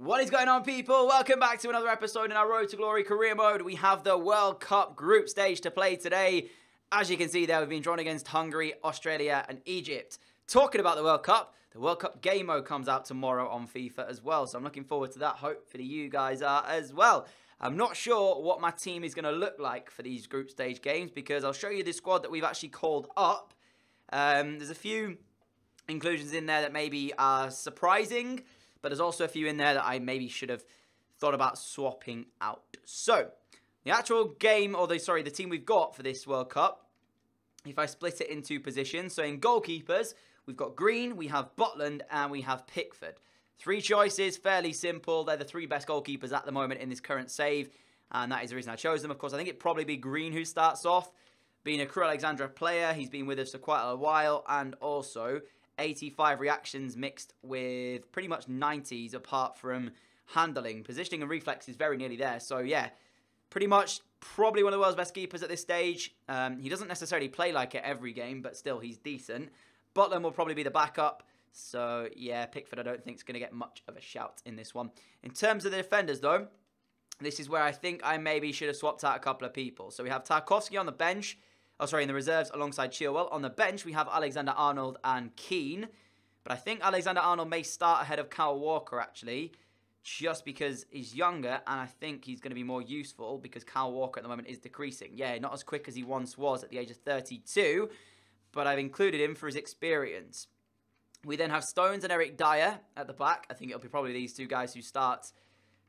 What is going on, people? Welcome back to another episode in our Road to Glory career mode. We have the World Cup group stage to play today. As you can see there, we've been drawn against Hungary, Australia and Egypt. Talking about the World Cup game mode comes out tomorrow on FIFA as well. So I'm looking forward to that. Hopefully you guys are as well. I'm not sure what my team is going to look like for these group stage games because I'll show you the squad that we've actually called up. There's a few inclusions in there that maybe are surprising, but there's also a few in there that I maybe should have thought about swapping out. So, the actual game, or the team we've got for this World Cup, if I split it into positions, so in goalkeepers, we've got Green, we have Butland, and we have Pickford. Three choices, fairly simple. They're the three best goalkeepers at the moment in this current save, and that is the reason I chose them. Of course, I think it'd probably be Green who starts off. Being a Crew Alexandra player, he's been with us for quite a while, and also 85 reactions mixed with pretty much 90s apart from handling. Positioning and reflex is very nearly there. So, yeah, pretty much probably one of the world's best keepers at this stage. He doesn't necessarily play like it every game, but still, he's decent. Butland will probably be the backup. So, yeah, Pickford I don't think is going to get much of a shout in this one. In terms of the defenders, though, this is where I think I maybe should have swapped out a couple of people. So, we have Tarkowski on the bench. Oh, sorry, in the reserves alongside Chilwell. On the bench, we have Alexander-Arnold and Keane. But I think Alexander-Arnold may start ahead of Kyle Walker, actually, just because he's younger, and I think he's going to be more useful because Kyle Walker at the moment is decreasing. Yeah, not as quick as he once was at the age of 32, but I've included him for his experience. We then have Stones and Eric Dyer at the back. I think it'll be probably these two guys who start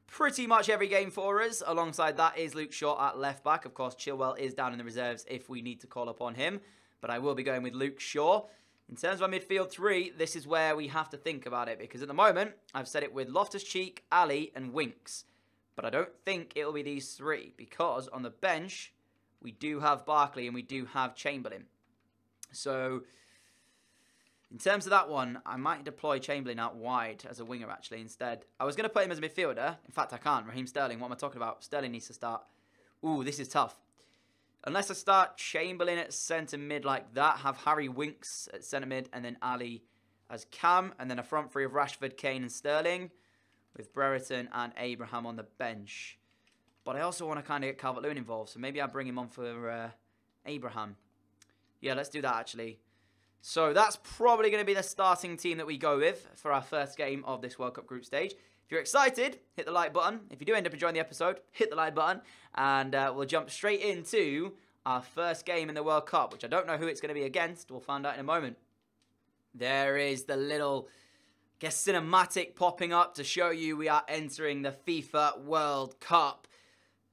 pretty much every game for us. Alongside that is Luke Shaw at left back. Of course, Chilwell is down in the reserves if we need to call upon him. But I will be going with Luke Shaw. In terms of our midfield three, this is where we have to think about it. Because at the moment, I've said it with Loftus-Cheek, Ali and Winks. But I don't think it'll be these three. Because on the bench, we do have Barkley and we do have Chamberlain. So, in terms of that one, I might deploy Chamberlain out wide as a winger, actually, instead. I was going to put him as a midfielder. In fact, I can't. Raheem Sterling, what am I talking about? Sterling needs to start. Ooh, this is tough. Unless I start Chamberlain at centre mid like that, have Harry Winks at centre mid, and then Ali as cam, and then a front three of Rashford, Kane, and Sterling, with Brereton and Abraham on the bench. But I also want to kind of get Calvert-Lewin involved, so maybe I'll bring him on for Abraham. Yeah, let's do that, actually. So that's probably going to be the starting team that we go with for our first game of this World Cup group stage. If you're excited, hit the like button. If you do end up enjoying the episode, hit the like button. And we'll jump straight into our first game in the World Cup, which I don't know who it's going to be against. We'll find out in a moment. There is the little, I guess, cinematic popping up to show you we are entering the FIFA World Cup.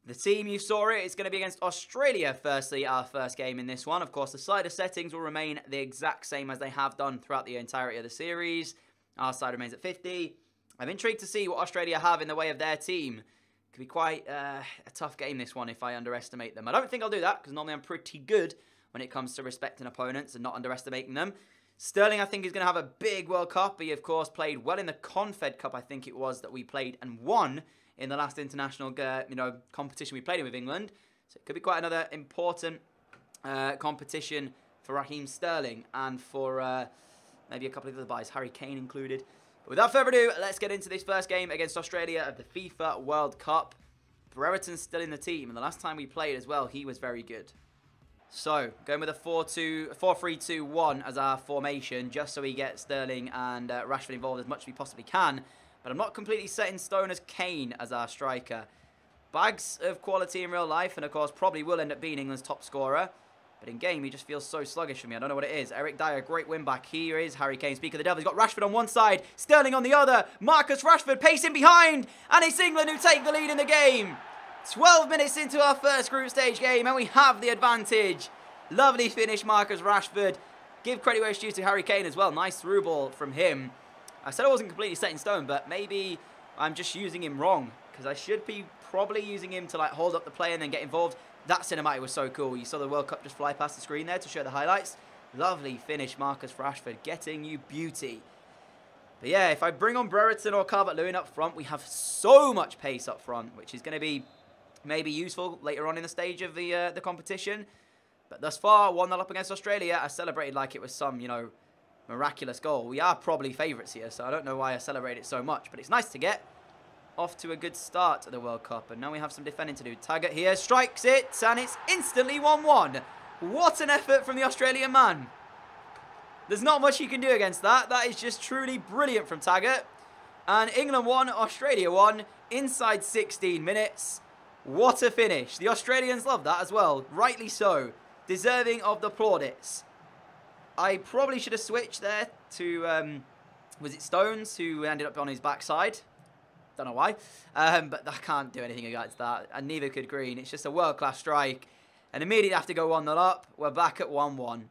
The team, you saw it, is going to be against Australia, firstly, our first game in this one. Of course, the slider settings will remain the exact same as they have done throughout the entirety of the series. Our side remains at 50. I'm intrigued to see what Australia have in the way of their team. It could be quite a tough game, this one, if I underestimate them. I don't think I'll do that, because normally I'm pretty good when it comes to respecting opponents and not underestimating them. Sterling, I think, is going to have a big World Cup. He, of course, played well in the Confed Cup, I think it was, that we played and won in the last international competition we played in with England. So it could be quite another important competition for Raheem Sterling and for maybe a couple of other buys, Harry Kane included. But without further ado, let's get into this first game against Australia of the FIFA World Cup. Brereton's still in the team, and the last time we played as well, he was very good. So, going with a 4-3-2-1 as our formation, just so we get Sterling and Rashford involved as much as we possibly can. But I'm not completely set in stone as Kane as our striker. Bags of quality in real life, and of course probably will end up being England's top scorer. But in game, he just feels so sluggish for me. I don't know what it is. Eric Dyer, great win back. Here is Harry Kane. Speak of the devil, he's got Rashford on one side, Sterling on the other. Marcus Rashford pacing behind, and it's England who take the lead in the game. 12 minutes into our first group stage game, and we have the advantage. Lovely finish, Marcus Rashford. Give credit where it's due to Harry Kane as well. Nice through ball from him. I said I wasn't completely set in stone, but maybe I'm just using him wrong, because I should be probably using him to like hold up the play and then get involved. That cinematic was so cool. You saw the World Cup just fly past the screen there to show the highlights. Lovely finish, Marcus Rashford, getting you beauty. But yeah, if I bring on Brereton or Calvert-Lewin up front, we have so much pace up front, which is going to be maybe useful later on in the stage of the competition. But thus far, 1-0 up against Australia. I celebrated like it was some, miraculous goal. We are probably favourites here, so I don't know why I celebrate it so much, but it's nice to get. off to a good start at the World Cup. And now we have some defending to do. Taggart here strikes it, and it's instantly 1-1. What an effort from the Australian man. There's not much you can do against that. That is just truly brilliant from Taggart. And England won, Australia won inside 16 minutes. What a finish. The Australians love that as well. Rightly so. Deserving of the plaudits. I probably should have switched there to, was it Stones, who ended up on his backside? Don't know why. But I can't do anything against that. And neither could Green. It's just a world-class strike. And immediately after go 1-0 up, we're back at 1-1.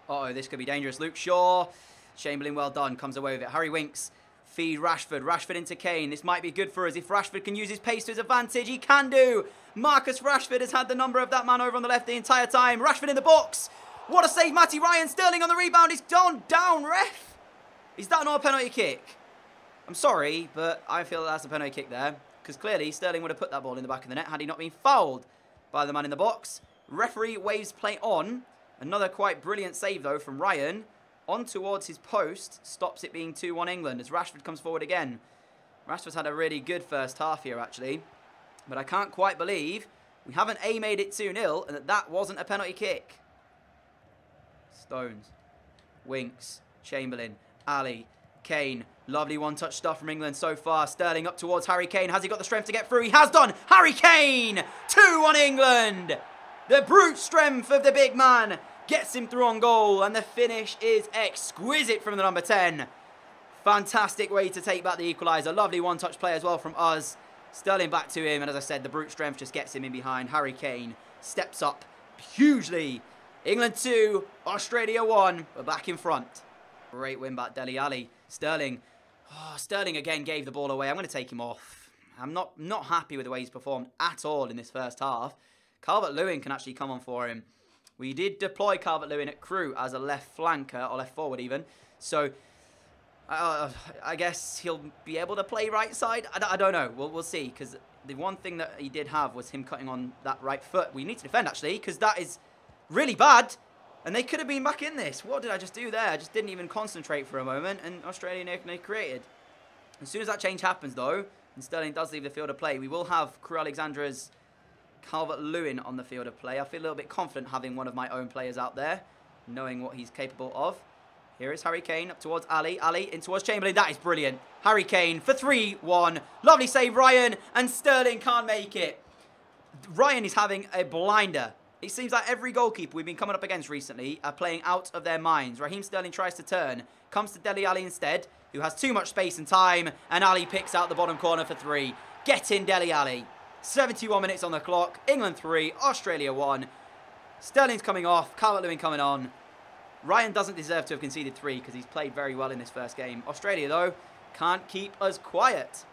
Uh-oh, this could be dangerous. Luke Shaw. Chamberlain, well done. Comes away with it. Harry Winks. Feed Rashford. Rashford into Kane. This might be good for us. If Rashford can use his pace to his advantage, he can do. Marcus Rashford has had the number of that man over on the left the entire time. Rashford in the box. What a save, Matty Ryan. Sterling on the rebound. He's gone down, ref. Is that not a penalty kick? I'm sorry, but I feel that's a penalty kick there. Because clearly, Sterling would have put that ball in the back of the net had he not been fouled by the man in the box. Referee waves play on. Another quite brilliant save, though, from Ryan. On towards his post. Stops it being 2-1 England as Rashford comes forward again. Rashford's had a really good first half here, actually. But I can't quite believe we haven't made it 2-0 and that wasn't a penalty kick. Stones. Winks. Chamberlain. Ali. Kane. Lovely one-touch stuff from England so far. Sterling up towards Harry Kane. Has he got the strength to get through? He has done. Harry Kane! 2-1 England! The brute strength of the big man gets him through on goal. And the finish is exquisite from the number 10. Fantastic way to take back the equaliser. Lovely one-touch play as well from us. Sterling back to him. And as I said, the brute strength just gets him in behind. Harry Kane steps up hugely. England 2, Australia 1. We're back in front. Great win back, Dele Alli. Sterling. Oh, Sterling again gave the ball away. I'm going to take him off. I'm not happy with the way he's performed at all in this first half. Calvert-Lewin can actually come on for him. We did deploy Calvert-Lewin at Crewe as a left flanker, or left forward even. So, I guess he'll be able to play right side. I don't know. We'll see. Because the one thing that he did have was him cutting on that right foot. We need to defend, actually, because that is really bad. And they could have been back in this. What did I just do there? I just didn't even concentrate for a moment. And Australia nearly created. As soon as that change happens, though, and Sterling does leave the field of play, we will have Crewe Alexandra's Calvert-Lewin on the field of play. I feel a little bit confident having one of my own players out there, knowing what he's capable of. Here is Harry Kane up towards Ali. Ali in towards Chamberlain. That is brilliant. Harry Kane for 3-1. Lovely save, Ryan. And Sterling can't make it. Ryan is having a blinder. It seems like every goalkeeper we've been coming up against recently are playing out of their minds. Raheem Sterling tries to turn. Comes to Dele Alli instead, who has too much space and time. And Ali picks out the bottom corner for 3. Get in, Dele Alli. 71 minutes on the clock. England 3, Australia 1. Sterling's coming off. Calvert-Lewin coming on. Ryan doesn't deserve to have conceded 3 because he's played very well in this first game. Australia, though, can't keep us quiet.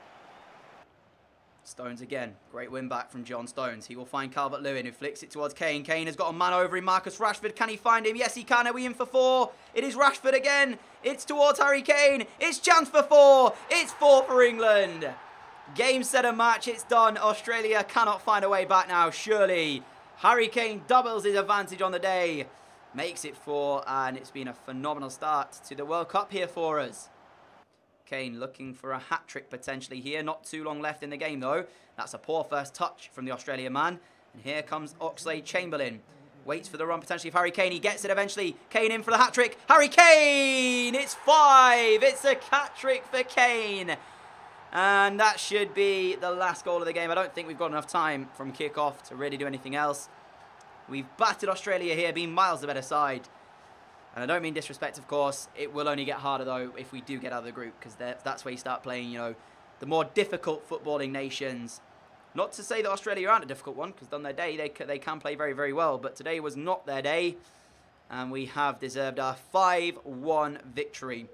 Stones again. Great win back from John Stones. He will find Calvert-Lewin, who flicks it towards Kane. Kane has got a man over him. Marcus Rashford. Can he find him? Yes, he can. Are we in for 4? It is Rashford again. It's towards Harry Kane. It's chance for 4. It's 4 for England. Game, set, and match. It's done. Australia cannot find a way back now, surely. Harry Kane doubles his advantage on the day. Makes it 4, and it's been a phenomenal start to the World Cup here for us. Kane looking for a hat-trick potentially here. Not too long left in the game, though. That's a poor first touch from the Australian man. And here comes Oxlade-Chamberlain. Waits for the run potentially of Harry Kane. He gets it eventually. Kane in for the hat-trick. Harry Kane! It's 5! It's a hat-trick for Kane. And that should be the last goal of the game. I don't think we've got enough time from kick-off to really do anything else. We've battered Australia here, being miles the better side. And I don't mean disrespect, of course. It will only get harder, though, if we do get out of the group. Because that's where you start playing, you know, the more difficult footballing nations. Not to say that Australia aren't a difficult one, because on their day, they can play very, very well. But today was not their day. And we have deserved our 5-1 victory.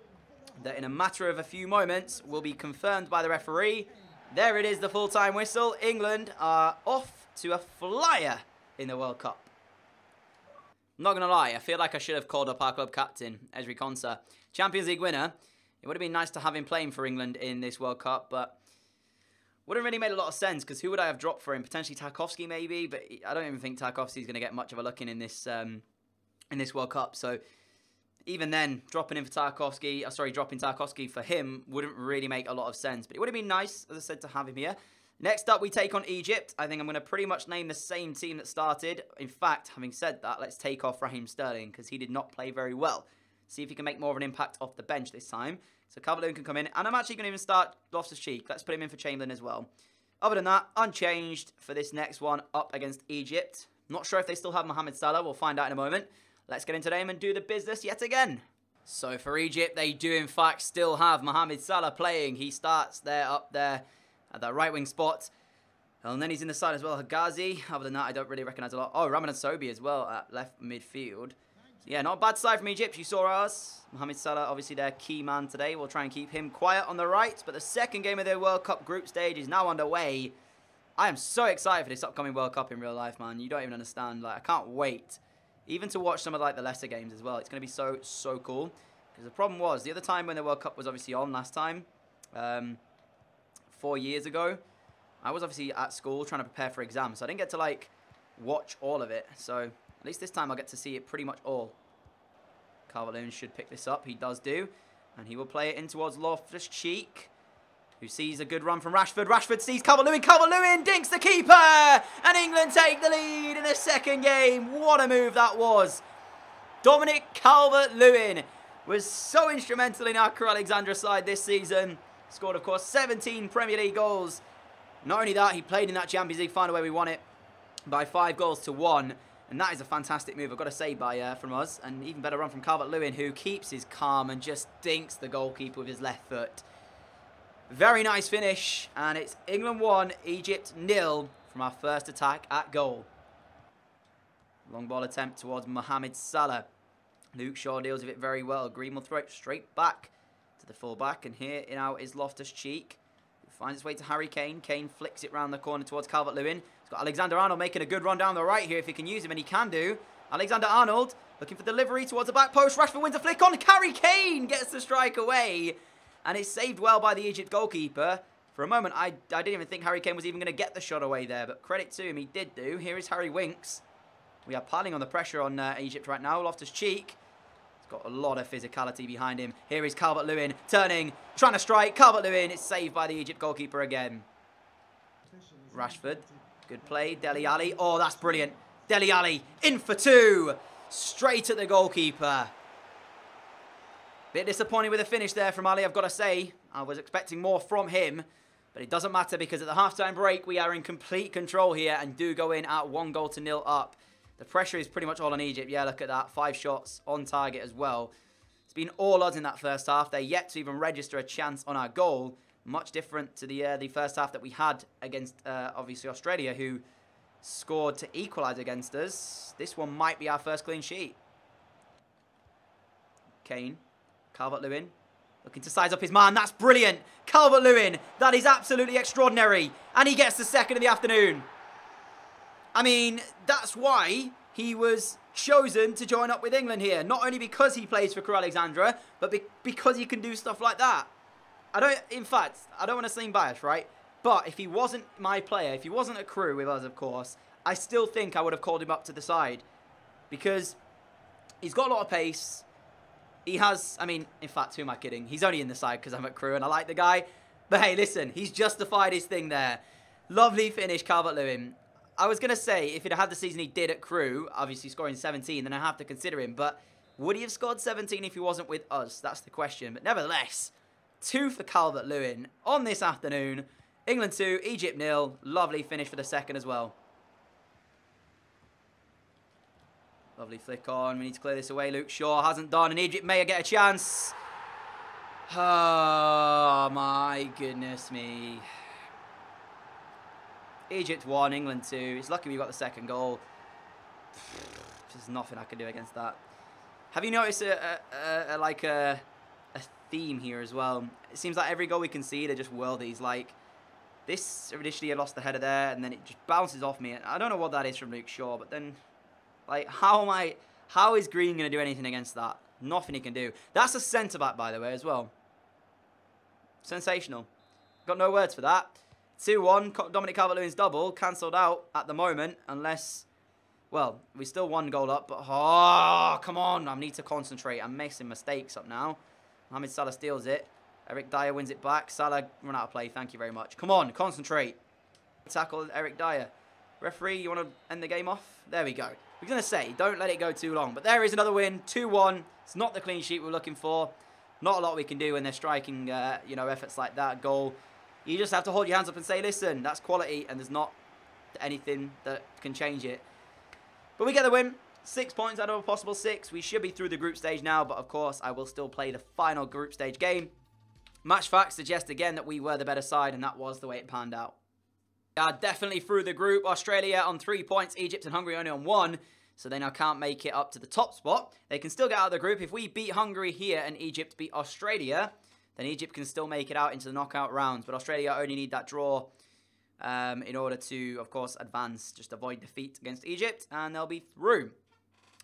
That in a matter of a few moments will be confirmed by the referee. There it is, the full-time whistle. England are off to a flyer in the World Cup. I'm not going to lie, I feel like I should have called up our club captain, Ezri Konsa. Champions League winner. It would have been nice to have him playing for England in this World Cup, but wouldn't really made a lot of sense, because who would I have dropped for him? Potentially Tarkowski, maybe, but I don't even think Tarkowski's going to get much of a look in this World Cup. So even then, dropping Tarkowski for him wouldn't really make a lot of sense. But it would have been nice, as I said, to have him here. Next up, we take on Egypt. I think I'm going to pretty much name the same team that started. In fact, having said that, let's take off Raheem Sterling because he did not play very well. See if he can make more of an impact off the bench this time. So Calvert-Lewin can come in. And I'm actually going to even start Loftus-Cheek. Let's put him in for Chamberlain as well. Other than that, unchanged for this next one up against Egypt. Not sure if they still have Mohamed Salah. We'll find out in a moment. Let's get into them and do the business yet again. So for Egypt, they do in fact still have Mohamed Salah playing. He starts there up there at that right wing spot. And then he's in the side as well, Hagazi. Other than that, I don't really recognise a lot. Oh, Ramadan Sobhi as well at left midfield. So yeah, not a bad side from Egypt. You saw ours. Mohamed Salah, obviously their key man today. We'll try and keep him quiet on the right. But the second game of their World Cup group stage is now underway. I am so excited for this upcoming World Cup in real life, man. You don't even understand. Like, I can't wait. Even to watch some of like the lesser games as well. It's going to be so cool. Because the problem was, the other time when the World Cup was obviously on last time, 4 years ago, I was obviously at school trying to prepare for exams. So I didn't get to like watch all of it. So at least this time I'll get to see it pretty much all. Calvert-Lewin should pick this up. He does do. And he will play it in towards Loftus-Cheek, who sees a good run from Rashford. Rashford sees Calvert-Lewin. Calvert-Lewin dinks the keeper. And England take the lead in the second game. What a move that was. Dominic Calvert-Lewin was so instrumental in our Crewe Alexandra side this season. Scored, of course, 17 Premier League goals. Not only that, he played in that Champions League final where we won it by 5-1. And that is a fantastic move, I've got to say, from us. And even better run from Calvert-Lewin, who keeps his calm and just dinks the goalkeeper with his left foot. Very nice finish. And it's England 1, Egypt 0 from our first attack at goal. Long ball attempt towards Mohamed Salah. Luke Shaw deals with it very well. Green will throw it straight back to the fullback. And here now is Loftus-Cheek. Finds its way to Harry Kane. Kane flicks it round the corner towards Calvert-Lewin. He's got Alexander-Arnold making a good run down the right here if he can use him, and he can do. Alexander-Arnold looking for delivery towards the back post. Rashford wins a flick on. Harry Kane gets the strike away. And it's saved well by the Egypt goalkeeper. For a moment, I didn't even think Harry Kane was even going to get the shot away there. But credit to him, he did do. Here is Harry Winks. We are piling on the pressure on Egypt right now. Loftus-Cheek. Got a lot of physicality behind him. Here is Calvert-Lewin turning, trying to strike. Calvert-Lewin, it's saved by the Egypt goalkeeper again. Rashford, good play. Dele Alli, oh, that's brilliant. Dele Alli, in for 2. Straight at the goalkeeper. Bit disappointing with the finish there from Ali, I've got to say. I was expecting more from him. But it doesn't matter because at the halftime break, we are in complete control here and do go in at 1-0 up. The pressure is pretty much all on Egypt. Yeah, look at that. 5 shots on target as well. It's been all odds in that first half. They're yet to even register a chance on our goal. Much different to the first half that we had against, obviously, Australia, who scored to equalise against us. This one might be our first clean sheet. Kane. Calvert-Lewin. Looking to size up his man. That's brilliant. Calvert-Lewin. That is absolutely extraordinary. And he gets the second of the afternoon. I mean, that's why he was chosen to join up with England here. Not only because he plays for Crewe Alexandra, but because he can do stuff like that. In fact, I don't want to seem biased, right? But if he wasn't my player, if he wasn't at Crewe with us, of course, I still think I would have called him up to the side. Because he's got a lot of pace. He has, I mean, in fact, who am I kidding? He's only in the side because I'm at Crewe and I like the guy. But hey, listen, he's justified his thing there. Lovely finish, Calvert-Lewin. I was going to say, if he'd had the season he did at Crewe, obviously scoring 17, then I have to consider him. But would he have scored 17 if he wasn't with us? That's the question. But nevertheless, 2 for Calvert-Lewin on this afternoon. England 2, Egypt 0. Lovely finish for the second as well. Lovely flick on. We need to clear this away. Luke Shaw hasn't done, and Egypt may get a chance. Oh, my goodness me. Egypt 1, England 2. It's lucky we got the second goal. There's nothing I can do against that. Have you noticed a theme here as well? It seems like every goal we concede are just worldies. Like, this initially I lost the header there, and then it just bounces off me. I don't know what that is from Luke Shaw, but then, like, how is Green going to do anything against that? Nothing he can do. That's a centre-back, by the way, as well. Sensational. Got no words for that. 2-1, Dominic Calvert-Lewin's double, cancelled out at the moment, unless Well, we still 1 goal up, but oh, come on. I need to concentrate. I'm making mistakes up now. Mohamed Salah steals it. Eric Dyer wins it back. Salah run out of play. Thank you very much. Come on, concentrate. Tackle Eric Dyer. Referee, you want to end the game off? There we go. We're going to say, don't let it go too long. But there is another win. 2-1. It's not the clean sheet we're looking for. Not a lot we can do when they're striking, you know, efforts like that. Goal. You just have to hold your hands up and say, listen, that's quality. And there's not anything that can change it. But we get the win. 6 points out of a possible 6. We should be through the group stage now. But, of course, I will still play the final group stage game. Match facts suggest again that we were the better side. And that was the way it panned out. Definitely through the group. Australia on 3 points. Egypt and Hungary only on 1. So they now can't make it up to the top spot. They can still get out of the group. If we beat Hungary here and Egypt beat Australia, then Egypt can still make it out into the knockout rounds. But Australia only need that draw in order to, of course, advance. Just avoid defeat against Egypt, and they'll be through.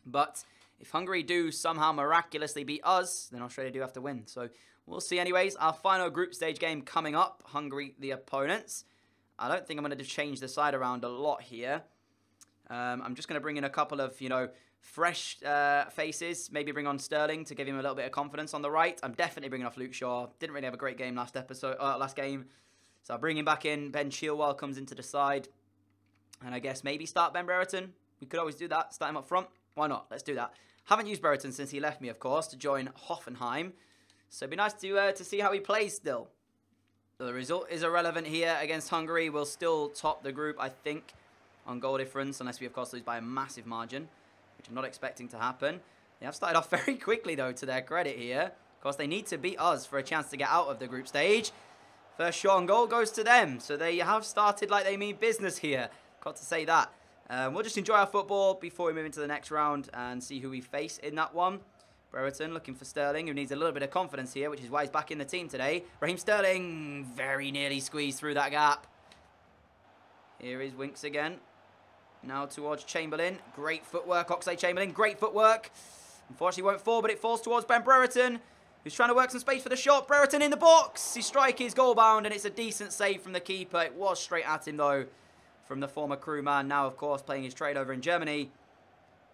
But if Hungary do somehow miraculously beat us, then Australia do have to win. So we'll see anyways. Our final group stage game coming up. Hungary, the opponents. I don't think I'm going to change the side around a lot here. I'm just going to bring in a couple of, you know, fresh faces. Maybe bring on Sterling to give him a little bit of confidence on the right. I'm definitely bringing off Luke Shaw. Didn't really have a great game last game. So I'll bring him back in. Ben Chilwell comes into the side. And I guess maybe start Ben Brereton. We could always do that. Start him up front. Why not? Let's do that. Haven't used Brereton since he left me, of course, to join Hoffenheim. So it'd be nice to see how he plays still. So the result is irrelevant here against Hungary. We'll still top the group, I think, on goal difference, unless we, of course, lose by a massive margin, which I'm not expecting to happen. They have started off very quickly, though, to their credit here. Of course, they need to beat us for a chance to get out of the group stage. First shot on goal goes to them, so they have started like they mean business here. Got to say that. We'll just enjoy our football before we move into the next round and see who we face in that one. Brereton looking for Sterling, who needs a little bit of confidence here, which is why he's back in the team today. Raheem Sterling very nearly squeezed through that gap. Here is Winks again. Now towards Chamberlain. Great footwork, Oxlade-Chamberlain. Great footwork. Unfortunately won't fall, but it falls towards Ben Brereton, who's trying to work some space for the shot. Brereton in the box. His strike is goal bound, and it's a decent save from the keeper. It was straight at him, though, from the former crewman. Now, of course, playing his trade over in Germany.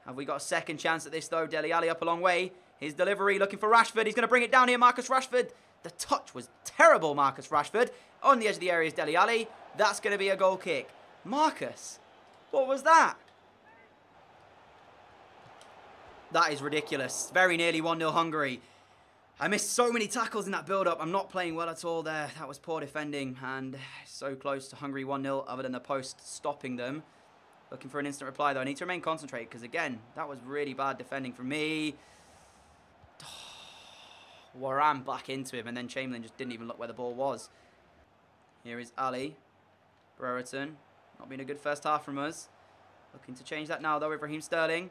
Have we got a second chance at this, though? Dele Alli up a long way. His delivery looking for Rashford. He's going to bring it down here, Marcus Rashford. The touch was terrible, Marcus Rashford. On the edge of the area is Dele Alli. That's going to be a goal kick. Marcus, what was that? That is ridiculous. Very nearly 1-0 Hungary. I missed so many tackles in that build-up. I'm not playing well at all there. That was poor defending. And so close to Hungary 1-0 other than the post stopping them. Looking for an instant reply, though. I need to remain concentrated because, again, that was really bad defending from me. Warren back into him, and then Chamberlain just didn't even look where the ball was. Here is Ali. Brereton. Not been a good first half from us. Looking to change that now, though, with Raheem Sterling.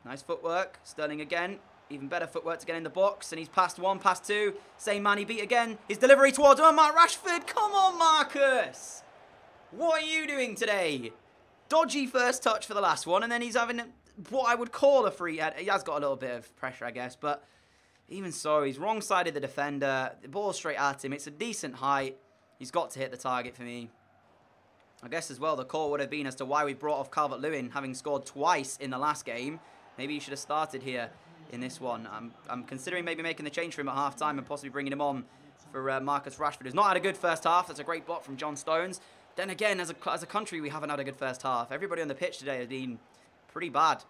Nice footwork. Sterling again. Even better footwork to get in the box. And he's passed one, passed two. Same man he beat again. His delivery towards Mark Rashford. Come on, Marcus. What are you doing today? Dodgy first touch for the last one. And then he's having what I would call a free head. He has got a little bit of pressure, I guess. But even so, he's wrong-sided the defender. The ball's straight at him. It's a decent height. He's got to hit the target for me. I guess as well, the call would have been as to why we brought off Calvert-Lewin, having scored twice in the last game. Maybe he should have started here in this one. I'm considering maybe making the change for him at half-time and possibly bringing him on for Marcus Rashford, who's not had a good first half. That's a great block from John Stones. Then again, as a country, we haven't had a good first half. Everybody on the pitch today has been pretty bad,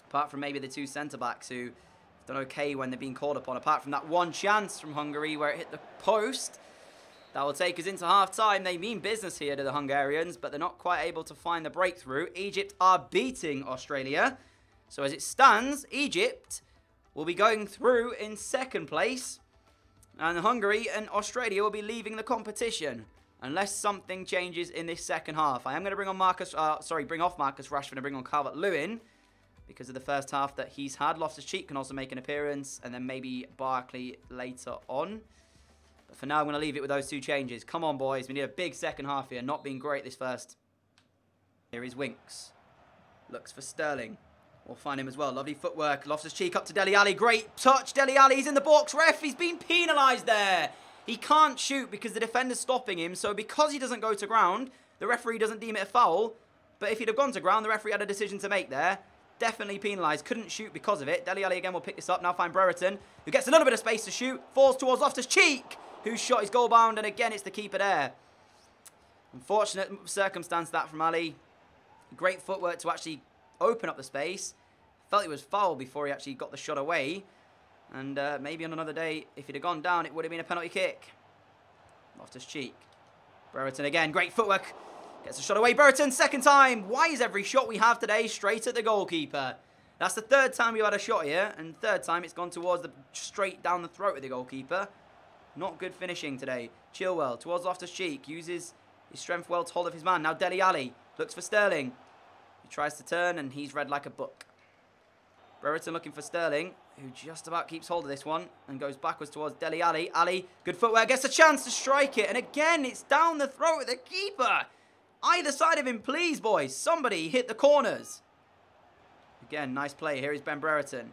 apart from maybe the two centre-backs who have done okay when they're being called upon, apart from that one chance from Hungary where it hit the post. That will take us into half-time. They mean business here to the Hungarians, but they're not quite able to find the breakthrough. Egypt are beating Australia. So as it stands, Egypt will be going through in second place, and Hungary and Australia will be leaving the competition unless something changes in this second half. I am going to bring on bring off Marcus Rashford and bring on Calvert-Lewin because of the first half that he's had. Loftus-Cheek can also make an appearance, and then maybe Barkley later on. But for now, I'm going to leave it with those two changes. Come on, boys. We need a big second half here. Not being great this first. Here is Winks. Looks for Sterling. We'll find him as well. Lovely footwork. Loftus-Cheek up to Dele Alli. Great touch. Dele Alli, he's in the box. Ref, he's been penalised there. He can't shoot because the defender's stopping him. So because he doesn't go to ground, the referee doesn't deem it a foul. But if he'd have gone to ground, the referee had a decision to make there. Definitely penalised. Couldn't shoot because of it. Dele Alli again will pick this up. Now find Brereton, who gets a little bit of space to shoot. Falls towards Loftus-Cheek, whose shot is goal bound. And again, it's the keeper there. Unfortunate circumstance that from Ali. Great footwork to actually open up the space. Felt it was foul before he actually got the shot away. And maybe on another day, if he'd have gone down, it would have been a penalty kick. Loftus-Cheek. Brereton again. Great footwork. Gets a shot away. Brereton, second time. Why is every shot we have today straight at the goalkeeper? That's the third time we've had a shot here. And third time it's gone towards the straight down the throat of the goalkeeper. Not good finishing today. Chilwell towards Loftus-Cheek. Uses his strength well to hold of his man. Now Dele Alli looks for Sterling. He tries to turn and he's read like a book. Brereton looking for Sterling, who just about keeps hold of this one and goes backwards towards Dele Alli. Ali, good footwear, gets a chance to strike it. And again, it's down the throat of the keeper. Either side of him, please, boys. Somebody hit the corners. Again, nice play. Here is Ben Brereton,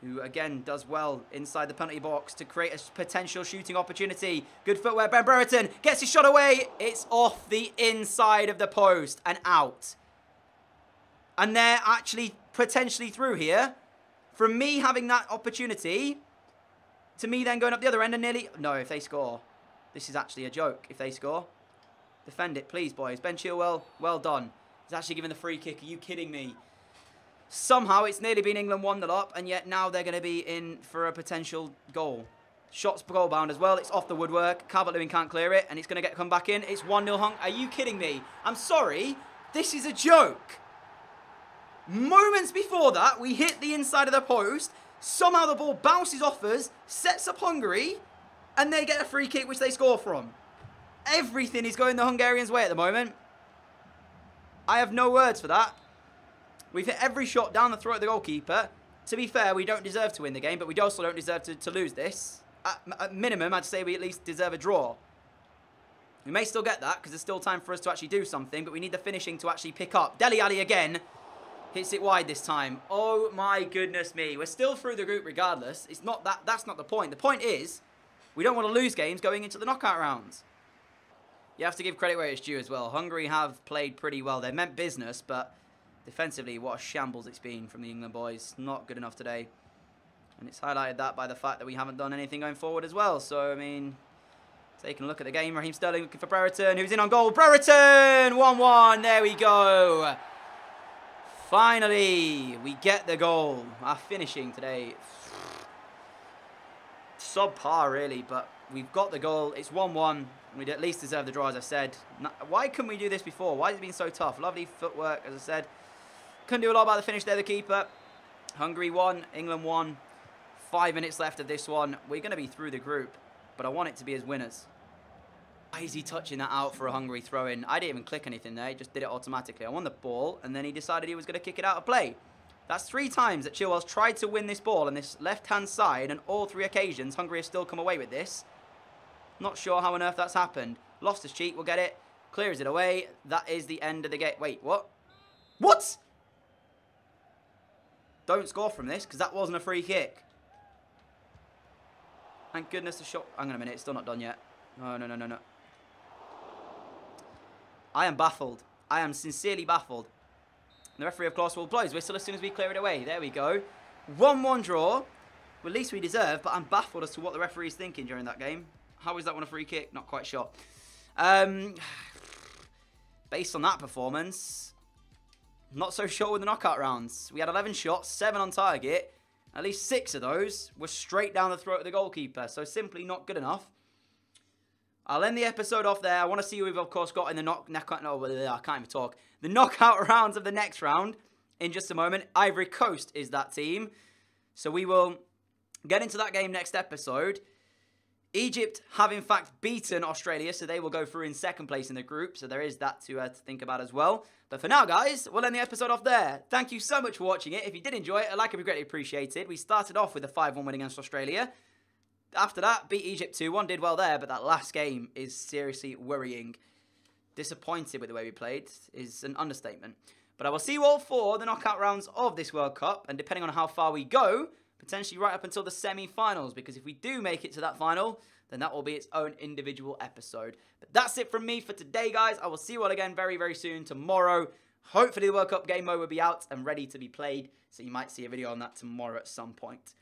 who again does well inside the penalty box to create a potential shooting opportunity. Good footwear. Ben Brereton gets his shot away. It's off the inside of the post and out. And they're actually potentially through here. From me having that opportunity to me then going up the other end and nearly... No, if they score. This is actually a joke if they score. Defend it, please, boys. Ben Chilwell, well done. He's actually given the free kick. Are you kidding me? Somehow it's nearly been England 1-0 up, and yet now they're going to be in for a potential goal. Shots goal bound as well. It's off the woodwork. Calvert-Lewin can't clear it, and it's going to come back in. It's 1-0 Hung. Are you kidding me? I'm sorry. This is a joke. Moments before that, we hit the inside of the post. Somehow the ball bounces off us, sets up Hungary, and they get a free kick which they score from. Everything is going the Hungarians' way at the moment. I have no words for that. We've hit every shot down the throat of the goalkeeper. To be fair, we don't deserve to win the game, but we also don't deserve to lose this. At minimum, I'd say we at least deserve a draw. We may still get that, because there's still time for us to actually do something, but we need the finishing to actually pick up. Dele Alli again. Hits it wide this time. Oh my goodness me. We're still through the group regardless. It's not that. That's not the point. The point is, we don't want to lose games going into the knockout rounds. You have to give credit where it's due as well. Hungary have played pretty well. They meant business, but defensively, what a shambles it's been from the England boys. Not good enough today. And it's highlighted that by the fact that we haven't done anything going forward as well. So, I mean, taking a look at the game, Raheem Sterling looking for Brereton, who's in on goal. Brereton! 1-1. There we go. Finally, we get the goal. Our finishing today, subpar really, but we've got the goal. It's 1-1. We'd at least deserve the draw, as I said. Why couldn't we do this before? Why has it been so tough? Lovely footwork, as I said. Couldn't do a lot about the finish there, the keeper. Hungary won, England won. 5 minutes left of this one. We're going to be through the group, but I want it to be as winners. Why is he touching that out for a Hungary throw-in? I didn't even click anything there. He just did it automatically. I won the ball, and then he decided he was going to kick it out of play. That's 3 times that Chilwell's tried to win this ball on this left-hand side, and all 3 occasions, Hungary has still come away with this. Not sure how on earth that's happened. Loftus-Cheek will get it. Clears it away. That is the end of the game. Wait, what? What? Don't score from this, because that wasn't a free kick. Thank goodness the shot... Hang on a minute, it's still not done yet. No. I am baffled. I am sincerely baffled. The referee, of course, will blow his whistle as soon as we clear it away. There we go. 1-1 draw. Well, at least we deserve, but I'm baffled as to what the referee is thinking during that game. How is that one a free kick? Not quite sure. Based on that performance, not so sure with the knockout rounds. We had 11 shots, 7 on target. At least 6 of those were straight down the throat of the goalkeeper. So simply not good enough. I'll end the episode off there. I want to see who we've, of course, got in the I can't even talk. The knockout rounds of the next round in just a moment. Ivory Coast is that team. So we will get into that game next episode. Egypt have, in fact, beaten Australia, so they will go through in second place in the group. So there is that to think about as well. But for now, guys, we'll end the episode off there. Thank you so much for watching it. If you did enjoy it, a like would be greatly appreciated. We started off with a 5-1 win against Australia. After that, beat Egypt 2-1, did well there, but that last game is seriously worrying. Disappointed with the way we played is an understatement. But I will see you all for the knockout rounds of this World Cup, and depending on how far we go, potentially right up until the semi-finals, because if we do make it to that final, then that will be its own individual episode. But that's it from me for today, guys. I will see you all again very, very soon tomorrow Hopefully the World Cup game mode will be out and ready to be played, so you might see a video on that tomorrow at some point.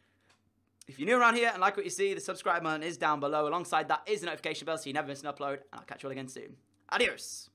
If you're new around here and like what you see, the subscribe button is down below. Alongside that is the notification bell so you never miss an upload, and I'll catch you all again soon. Adios!